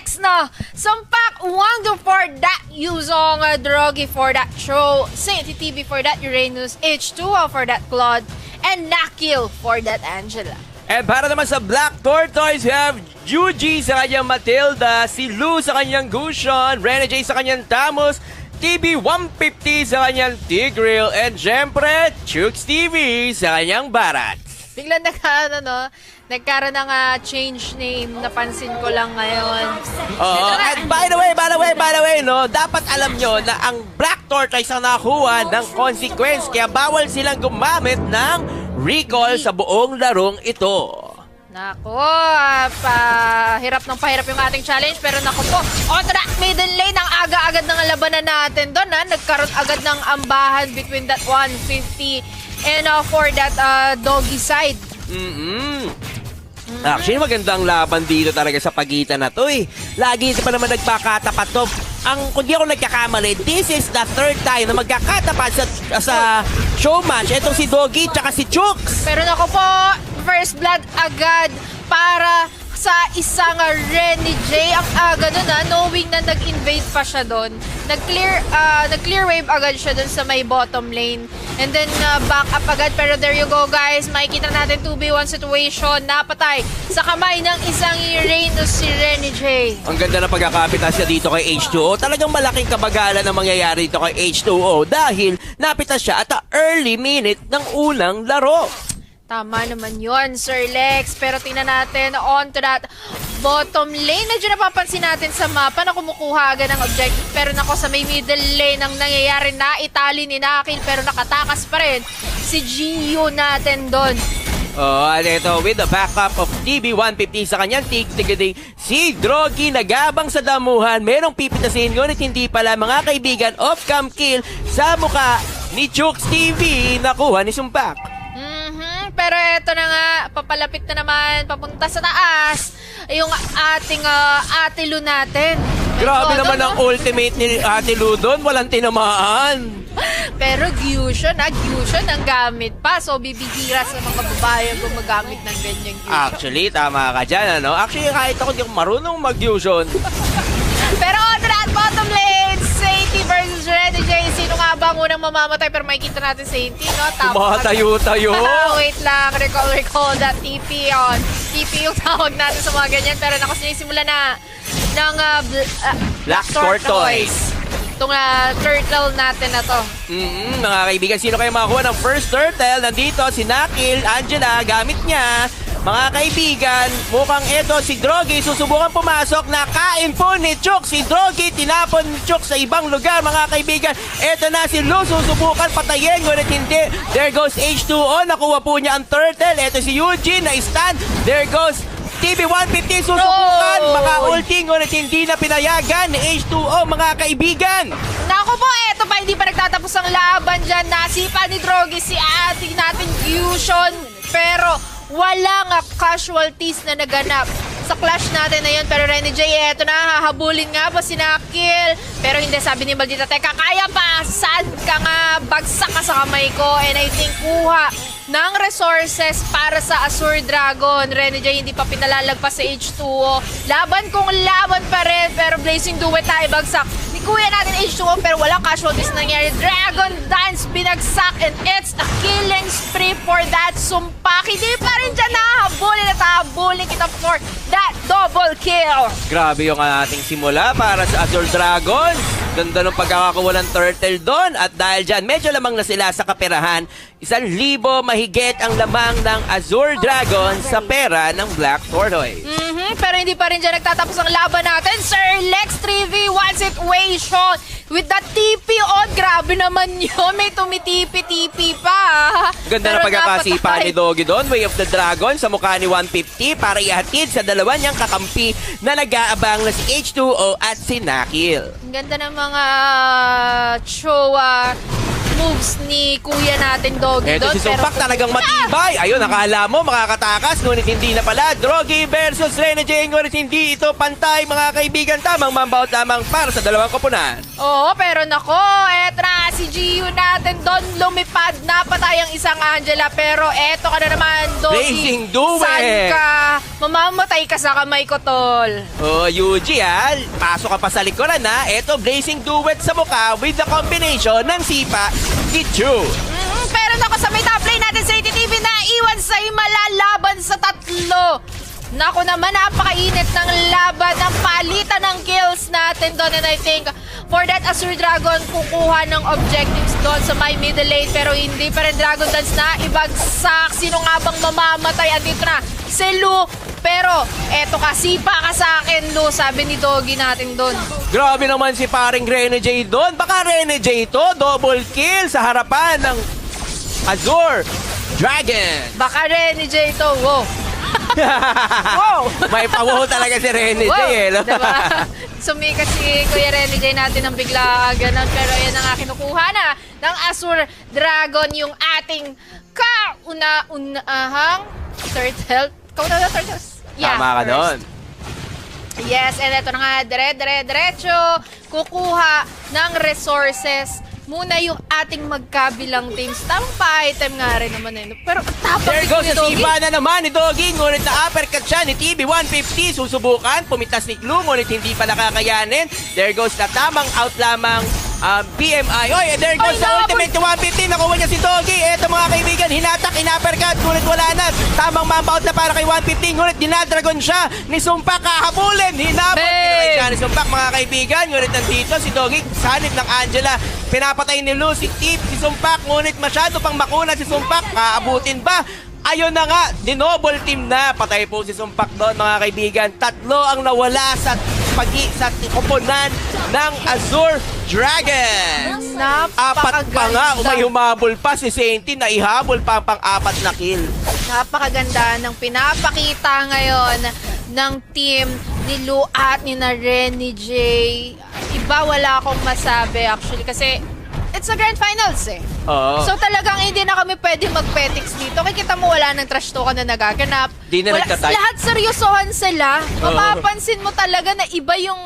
Lex, no? Sumpak, Wando for that, Yuzong Drogi for that show, Saint TV for that, Uranus, H2O for that, Claude, and Nakil for that, Angela. And para naman sa Black Tortoise, we have Yuji sa kanyang Matilda, si Lou sa kanyang Gushon, Rene J sa kanyang Tamus, TB150 sa kanyang Tigreal, and syempre, Chooks TV sa kanyang Barat. Biglang nagkaroon ng change name, napansin ko lang ngayon. Oo, and by the way, no, dapat alam nyo na ang Black Tortoise ang nakakuha ng consequence, kaya bawal silang gumamit ng recall sa buong larong ito. Nako, hirap ng pahirap yung ating challenge. Pero nako po, on track middle lane, ang aga-agad ng labanan natin doon. Nagkaroon agad ng ambahan between that 150 and for that doggy side. Actually, magandang laban dito talaga sa pagitan na to eh. Lagi pa naman nagpakatapat to. Kung di ako nagkakamali, this is the third time na magkakatapat sa showmatch. Itong si Doggy tsaka si Chooks. Pero nako po, first blood agad para sa isang Rene J. Ang aga nun knowing na nag-invade pa siya doon. Nag-clear wave agad siya doon sa may bottom lane. And then back up agad. Pero there you go guys, makikita natin 2v1 situation. Napatay sa kamay ng isang Uranus si Rene J. Ang ganda na pagkakapitas siya dito kay H2O. Talagang malaking kabagalan ang mangyayari dito kay H2O dahil napitas siya at the early minute ng unang laro. Tama naman yon, Sir Lex. Pero tingnan natin on to that bottom lane. Medyo napapansin natin sa mapa na kumukuha agad ng objective. Pero nako sa may middle lane ang nangyayari na itali ni Nakil. Pero nakatakas pa rin si Gio natin doon. At ito with the backup of TB150 sa kanyang tig-tigading si Drogi nagabang sa damuhan. Merong pipitasin, ngunit hindi pala mga kaibigan off-cam kill sa muka ni Chooks TV nakuha ni Sumpak. Pero eto na nga, papalapit na naman, papunta sa taas, yung ating Ate Lu natin. Grabe naman ang ultimate ni Ate Lu doon, walang tinamaan. Pero Gyushin ang gamit pa. So bibihira sa mga babae ang gumagamit ng ganyang Gyushin. Actually, tama ka dyan, ano? Actually, kahit ako di ako marunong mag-Gyushin. Pero on that bottom lane, Sainty versus Rene J. Sino nga ba ang unang mamamatay? Pero makikita natin Sainty, no? Tumatayo-tayo. Wait lang, recall that TP on. TP yung tawag natin sa mga ganyan. Pero naku, sinisimula na ng Black Tortoise. Itong turtle natin na to. Mga kaibigan, sino kayo makakuha ng first turtle? Nandito si Nakil, Angela, gamit niya. Mga kaibigan, mukhang ito si Drogi susubukan pumasok. Nakain po ni Chooks. Si Drogi tinapon ni Chooks sa ibang lugar. Mga kaibigan, ito na si Lu susubukan patayin. Ngunit hindi. There goes H2O. Nakuha po niya ang turtle. Ito si Eugene na stand. There goes TB150 susubukan. Maka-ulting. Ngunit hindi na pinayagan ni H2O. Mga kaibigan. Naku po, eto pa, hindi pa nagtatapos ang laban dyan. Nasipa ni Drogi si ating natin Fusion. Pero walang casualties na naganap sa clash natin na yun. Pero Rene J, eto na, hahabulin nga ba si Nakil? Pero hindi, sabi ni Maldita, teka, kaya pa, saan ka nga, bagsak ka sa kamay ko. And I think kuha ng resources para sa Azure Dragon. Rene J, hindi pa pinalalagpas sa H2O. Laban kung laban pa rin, pero Blazing Duet tayo, bagsak. Kuya natin H2O pero walang casualties nangyari. Dragon Dance binagsak and it's a killing spree for that Sumpak. Hindi pa rin dyan nahabulin at hahabulin kita for that double kill. Grabe yung ating simula para sa Azure Dragon. Ganda ng pagkakakuha ng turtle doon. At dahil dyan, medyo lamang na sila sa kaperahan. 1,000 mahigit ang lamang ng Azure Dragon sa pera ng Black Tortoise. Pero hindi pa rin dyan nagtatapos ang laban natin. Sir Lex 3v1 situation with the TP on. Grabe naman yun. May tumitipi-tipi pa. Ganda na pagkakasipa ni Doggy doon. Way of the Dragon sa mukha ni 150 para ihatid sa dalawa niyang kakampi na nag-aabang na si H2O at si Nakil. Ang ganda ng mga Chowa moves ni kuya natin, Doggy. Eto doon, si Sumpak talagang matibay. Ayun, nakala mo makakatakas, ngunit hindi na pala. Drogi versus Rene J. Ngunit hindi ito pantay, mga kaibigan. Tamang mambaut lamang para sa dalawang koponan. Oo, pero nako, etra, si Gio natin doon lumipad. Napatay ang isang Angela, pero eto ka na naman, Doggy. Blazing Duet. Saan ka? Mamamatay ka sa kamay ko, tol. Oh, Yuji ha, pasok ka pa sa likuran na. Eto, Blazing Duet sa mukha with the combination ng Sipa, Gichu. Pero nako, sa may top lane natin sa ATTV na iwan sa malalaban sa tatlo. Nako naman, napakainit ng laban, ng palitan ng kills natin doon. And I think for that Azure Dragon, kukuha ng objectives doon sa my middle lane. Pero hindi pa rin Dragon Dance na ibagsak. Sino nga bang mamamatay? Andito na si Lu. Pero eto ka, sipa ka sa akin, Lu, sabi ni Doggy natin doon. Grabe naman si paring Rene J doon. Baka Rene J to, double kill sa harapan ng Azure Dragon. Baka Rene J to, wow. Wow! May pawo talaga si Rene J eh. No? Diba? Sumikat si Kuya Rene J natin ng bigla ganun. Pero yan ang kinukuha na ng Azure Dragon, yung ating kauna-unahang turtle. Kauna-unahang turtles? Yeah, Tama ka first. doon. Yes, and ito na nga, diretso, kukuha ng resources muna yung ating magkabilang teams. Tamang pa-item nga rin naman eh. Pero tapos There goes sa Sipa na naman ni Doggy. Ngunit na-uppercut siya ni TB 150. Susubukan. Pumitas ni Clue. Ngunit hindi pa nakakayanin. There goes na tamang out lamang BMI. Oy, and there goes Ay, sa ultimate 150. Nakuha niya si Doggy. Eto mga kaibigan, hinatak, in-uppercut. Ngunit wala na. Tamang mambout na para kay 150. Ngunit dinadragon siya ni Sumpak. Kahabulin. Hinabot. Kinuha siya ni Sumpak, mga kaibigan. Ngunit nandito si Doggy. Sanib ng Angela. Pinapatay ni Lu si Tip, si Sumpak. Ngunit masyado pang makuna si Sumpak. Kaabutin ba? Ayun na nga, dinoble team na. Patay po si Sumpak doon, mga kaibigan. Tatlo ang nawala sa koponan ng Azure Dragon. Apat pa nga, may humabol pa si Sainty na ihabol pa ang pang-apat na kill. Napakaganda ng pinapakita ngayon ng team ni Lu at ni na Rene J. Iba, wala akong masabi actually kasi it's a grand finals eh. Oo. So talagang hindi na kami pwede mag-petix dito. Kikita mo wala ng trash talk na nagaganap. Di na nagtatay. Lahat seryosohan sila. Mapapansin mo talaga na iba yung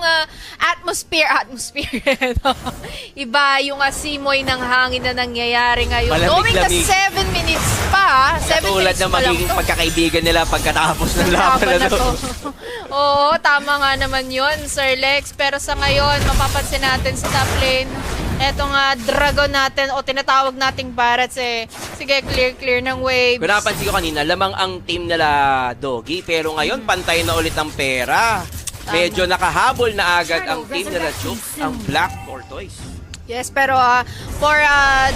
atmosphere. Iba yung simoy ng hangin na nangyayari ngayon. Malamig, Knowing na lamig. 7 minutes pa. 7 Katulad minutes ng pa lang magiging to. pagkakaibigan nila pagkatapos ng laban na to. Oo, tama nga naman yun, Sir Lex. Pero sa ngayon, mapapansin natin sa top lane, etong dragon natin o tinatawag nating Barats eh. Sige, clear ng waves. Kung napansin ko kanina, lamang ang team nila Doggy, pero ngayon pantay na ulit ang pera. Medyo nakahabol na agad ang team nila Chooks, ang Black Tortoise. Yes, pero for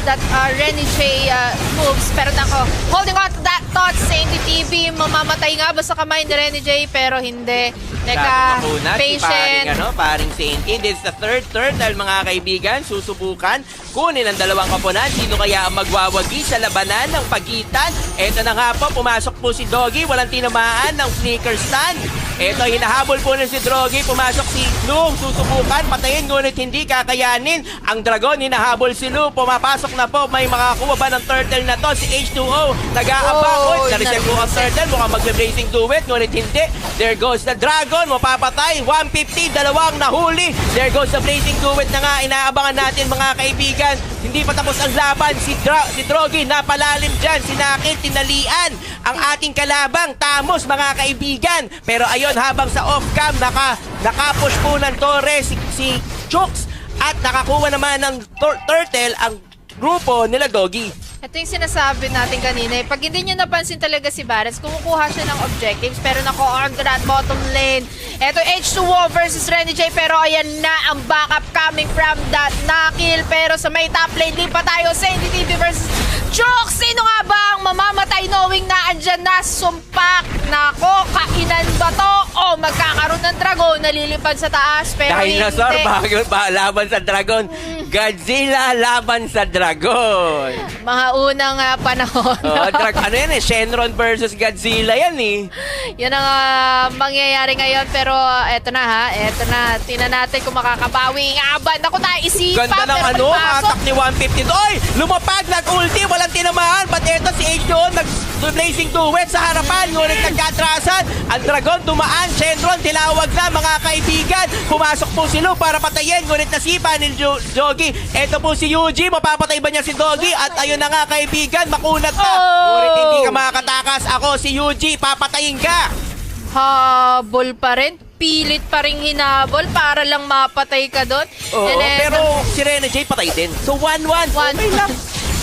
that Rene J moves, pero nako, holding on to that thought sa NDTV, mamamatay nga ba sa kamay ni Rene J? Pero hindi. Teka, patient. Paring Sainty. This is the third turtle, mga kaibigan. Susubukan kunin ang dalawang kaponan. Sino kaya ang magwawagi sa labanan ng pagitan? Eto na nga po, pumasok po si Doggy. Walang tinamaan ng sneaker stand. Eto, hinahabol po na si Doggy. Pumasok si Lu. Susubukan, patayin, ngunit hindi kakayanin. Ang dragon, hinahabol si Lu. Pumapasok na po. May makakuha ba ng turtle na to? Si H2O. Nag-aabang. Na-reset po ang turtle. Mukhang mag-blazing duet. Ngunit hindi. There goes the dragon. Mapapatay. 150. Dalawang nahuli. There goes the blazing duet na nga. Inaabangan natin, mga kaibigan. Hindi pa tapos ang laban. Si Drogi napalalim dyan. Sinakit, tinalian ang ating kalabang. Tamos, mga kaibigan. Pero ayun, habang sa off-cam, nakapush po ng Torres si Chooks. At nakakuha naman ng turtle ang grupo nila Doggy. Ito yung sinasabi natin kanina. Pag hindi nyo napansin talaga si Barats, kumukuha siya ng objectives, pero nako-on to that bottom lane. Ito H2O versus Rene J, pero ayan na ang backup coming from that na-kill. Pero sa may top lane, di pa tayo sa NDTV versus Chooks. Sino nga ba ang mamamatay knowing na andyan na Sumpak? Nako, kainan ba to? O magkakaroon ng dragon, nalilipad sa taas, pero Dinosaur, hindi. bago laban sa dragon. Godzilla laban sa Dragon. Mga unang panahon. Ano yan eh, Shenron versus Godzilla yan eh. Yan ang mangyayari ngayon. Pero eto na. Tingnan natin kung makakabawi ang aban. Naku, naisipan. Ganda ng pero pagpasok, atak ni 150. Oy! Lumapag, nag-ulti, walang tinamaan. But eto si H2O, nag-blazing duet sa harapan. Ngunit nagkatrasan. Ang Dragon dumaan. Shenron, tinawag na mga kaibigan. Pumasok po si Lu para patayin. Ngunit nasipa ni Jogi. Eto po si Yuji. Mapapatay ba niya si Doggy? At ayun na nga kaibigan, makunat ka. Ngunit hindi ka makakatakas. Ako si Yuji, papatayin ka. habol pa rin. Pilit pa rin hinabol para lang mapatay ka doon. Oo, And then, pero si Rene J patay din. So 1-1. Okay lang.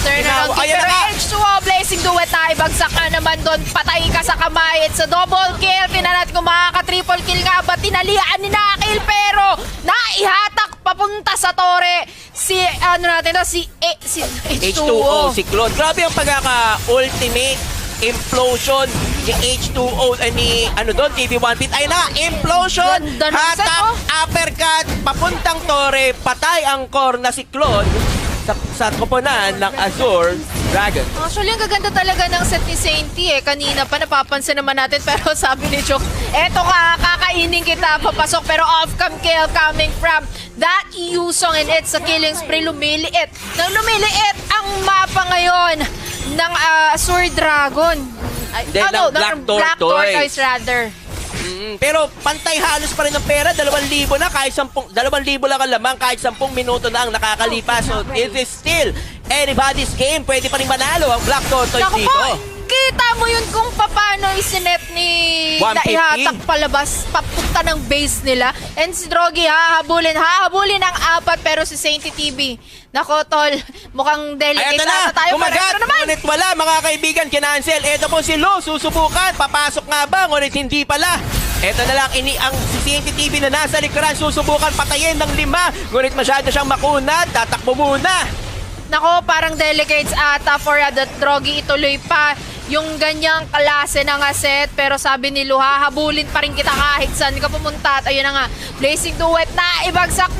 turn around kick. Ayan Pero na nga. H2O, blazing duet na. Ibagsak ka naman doon. Patay ka sa kamay. It's a double kill. Tinanat kung makaka-triple kill nga ba. Tinalian ni Nakil. Pero naihatak papunta sa tore. Si H2O, si Claude. Grabe ang pagkaka-ultimate implosion ni H2O ni TV1 Pit. Ay na, implosion, Ganda ng set, hatak, uppercut, papuntang tore, patay ang core na si Claude sa koponan ng Azure Dragon. Actually, ang gaganda talaga ng set ni Sainty eh. Kanina pa napapansin naman natin pero sabi ni Chok, eto ka, kakainin kita, papasok pero off-cam kill coming from that Yusong and it's a killing spree. Lumiliit. Nang lumiliit ang mapa ngayon ng Azure Dragon. Hindi, ng Black Black Tortoise. Tortoise rather. Pero pantay halos pa rin ng pera, 2,000 na kahit 2,000 lang ang lamang kahit 10 minuto na ang nakakalipas. So it is still anybody's game. Pwede pa rin manalo ang Black Tortoise Naku dito. po, kita mo yun kung paano isinet ni 150. naihatak palabas papunta ng base nila. And si Drogi hahabulin ang apat pero si Sainty TV. Nako tol, mukhang delicate Ayan na, tayo. kumagat, Pero naman. ngunit wala mga kaibigan, kinancel. Ito po si Lu, susubukan, papasok nga ba, ngunit hindi pala. Ito na lang, ang si CNTV na nasa likuran, susubukan patayin ng 5, ngunit masyado siyang makunat, tatakbo muna. Nako, parang delicates ata for that Drogi ituloy pa yung ganyang klase ng set. Pero sabi ni Lu, hahabulin pa rin kita kahit saan ka pumunta. At ayun na nga, blazing duet na ibagsak.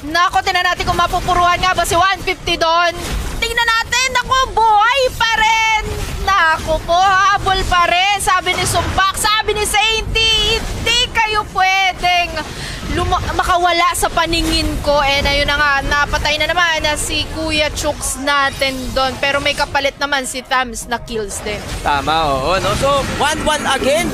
Nako, tingnan natin kung mapupuruhan nga ba si 150 doon. Tingnan natin, nako, buhay pa rin. Nako po, habol pa rin. Sabi ni Sumbak, sabi ni Sainty, hindi kayo pwedeng makawala sa paningin ko. And ayun na nga, napatay na naman na si Kuya Chooks natin doon. Pero may kapalit naman si Thams na kills din. Tama, oo. No? So, 1-1 again.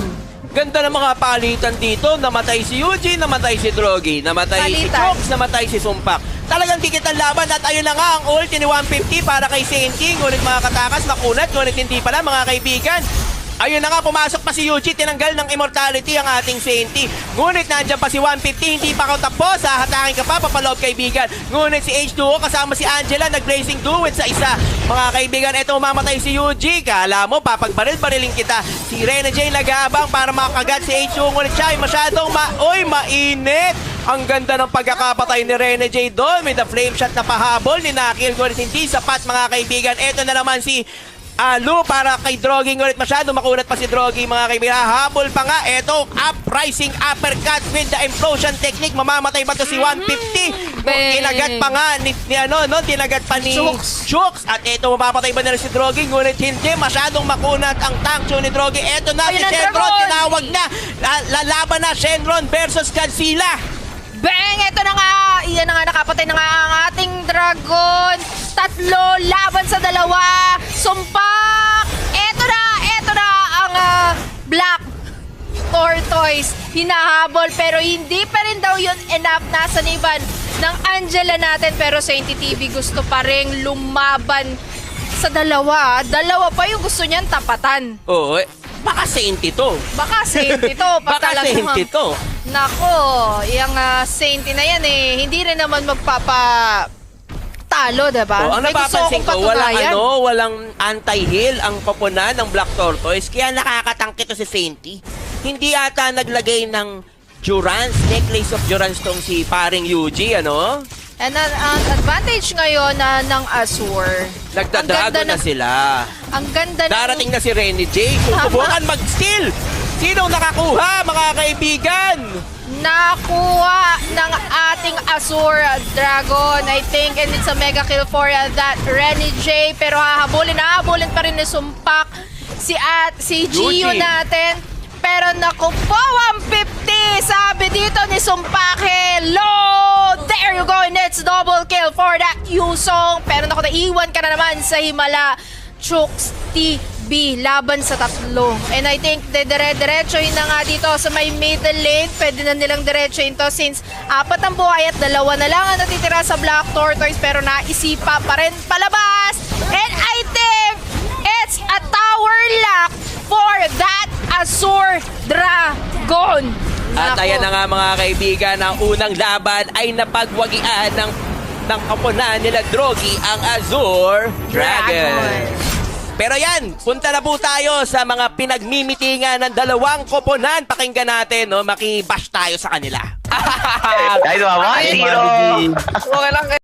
Ganda ng mga palitan dito. Namatay si Yuji, namatay si Drogi, namatay si Palitan. Chooks, namatay si Sumpak. Talagang dikit ang laban at ayun na nga ang ulti ni 150 para kay Sainty. Ngunit mga katakas, makunat, ngunit hindi pala mga kaibigan. Ayun na nga, pumasok pa si Yuji, tinanggal ng immortality ang ating Sainty. Ngunit nandiyan pa si 150, hindi pa ako tapos. Hahatakin ka pa, papaloob kaibigan. Ngunit si H2O kasama si Angela, nag-blazing duet sa isa. Mga kaibigan, eto mamatay si Yuji. Kala mo, papagbaril-barilin kita. Si Rene J nag-aabang para makagat si H2O. Ngunit siya ay masyadong mainit. Ang ganda ng pagkakapatay ni Rene J doon. May the flame shot na pahabol ni Nakil. Ngunit hindi sapat mga kaibigan. Eto na naman si Lu para kay Drogi, ngunit masyado makunat pa si Drogi mga kaibigan. Habol pa nga, eto, uprising uppercut with the implosion technique. Mamamatay ba to si 150? Tinagat pa nga tinagat pa ni Chooks. At eto, mapapatay ba nila si Drogi? Ngunit hindi, masyadong makunat ang tank ni Drogi. Eto na, si Shenron, tinawag na. Lalaban na Shenron versus Godzilla. Bang! Ito na nga! Iyan na nga, nakapatay na nga ang ating dragon. 3 laban sa 2. Sumpak! Ito na ang Black Tortoise. Hinahabol pero hindi pa rin daw yun enough. Nasa niban ng Angela natin pero Sainty TV gusto pa rin lumaban sa 2. 2 pa yung gusto niyan tapatan. Oo, baka Sainty to. Baka Sainty to. Baka Sainty to. Nako, yung Sainty na yan hindi rin naman magpapatalo, diba? Ang napapansin ko, walang anti-heal ang koponan ng Black Tortoise, kaya nakakatangke to si Sainty. Hindi ata naglagay ng Durance, necklace of Durance tong si paring Yuji, ano? And ang advantage ngayon ng Azure, Nagdadrago na sila. Ang ganda ng... Darating na si Rene J. Susubukan mag-steal. Sinong nakakuha, mga kaibigan? nakuha ng ating Azure Dragon, I think, and it's a mega kill for that Renny J. Pero hahabulin pa rin ni Sumpak si Gio Yuji. natin. Pero naku po, 150! Sabi dito ni Sumpak, hello! There you go, and it's double kill for that Yusong. Pero naku, naiwan ka na naman sa Himala. Chooks TB, laban sa tatlo. And I think dire-diretsohin na nga dito sa may middle lane. Pwede na nilang diretsohin to since 4 ang buhay at 2 na lang ang natitira sa Black Tortoise. Pero naisipa pa rin palabas. And I think it's a tower lock for that Azure Dragon. At Nako. ayan na nga mga kaibigan, ang unang laban ay napagwagian ng kapunan nila Drogi, ang Azure Dragon. Pero yan, punta na po tayo sa mga pinagmimitingan ng dalawang koponan. Pakinggan natin, no, makibash tayo sa kanila. Guys, mama, Ay, zero. Okay lang